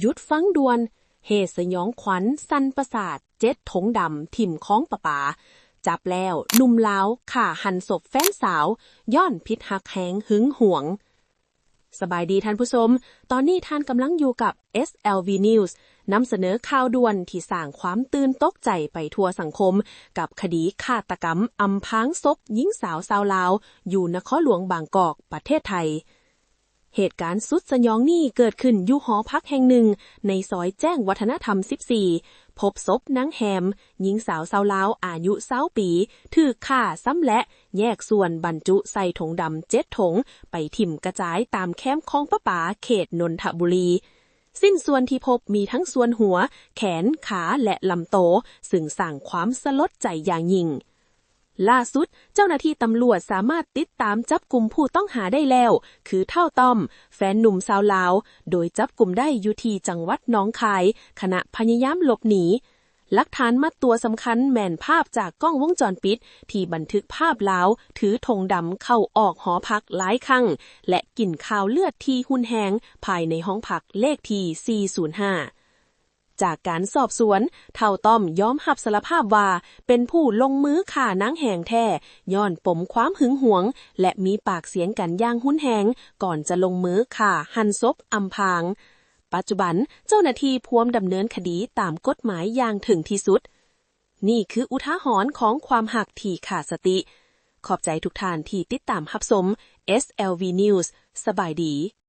หยุดฟังด่วนเหตุสยองขวัญสั่นประสาท7 ถงดำถิ่มคลองประปาจับแล้วหนุ่มลาวฆ่าหันศพแฟนสาวย้อนพิษหักแหงหึงหวงสบายดีท่านผู้ชมตอนนี้ท่านกำลังอยู่กับ SLV News นำเสนอข่าวด่วนที่สร้างความตื่นตกใจไปทั่วสังคมกับคดีฆาตกรรมอำพรางศพหญิงสาวชาวลาวอยู่นครหลวงบางกอกประเทศไทยเหตุการณ์สุดสยองนี้เกิดขึ้นอยู่หอพักแห่งหนึ่งในซอยแจ้งวัฒนธรรม 14 พบศพนางแฮมหญิงสาวชาวลาวอายุ20 ปีถูกฆ่าซ้ำและแยกส่วนบรรจุใส่ถุงดำ7 ถุงไปถิ่มกระจายตามแคมป์คลองประปาเขตนนทบุรีสิ้นส่วนที่พบมีทั้งส่วนหัวแขนขาและลำโตซึ่งสร้างความสลดใจอย่างยิ่งล่าสุดเจ้าหน้าที่ตำรวจสามารถติดตามจับกุมผู้ต้องหาได้แล้วคือเท่าต้อมแฟนหนุ่มชาวลาวโดยจับกุมได้อยู่ที่จังหวัดหนองคายขณะพยายามหลบหนีหลักฐานมัดตัวสำคัญแม่นภาพจากกล้องวงจรปิดที่บันทึกภาพลาวถือธงดำเข้าออกหอพักหลายครั้งและกินข้าวเลือดที่หุนแหงภายในห้องพักเลขที่405จากการสอบสวนเท่าต้อมยอมรับสารภาพว่าเป็นผู้ลงมือฆ่านางแหงแท้ย้อนปมความหึงหวงและมีปากเสียงกันอย่างหุนแหงก่อนจะลงมือฆ่าหันศพอำพรางปัจจุบันเจ้าหน้าที่พร้อมดำเนินคดีตามกฎหมายอย่างถึงที่สุดนี่คืออุทาหรณ์ของความหักที่ขาดสติขอบใจทุกท่านที่ติดตามรับชม SLV News สบายดี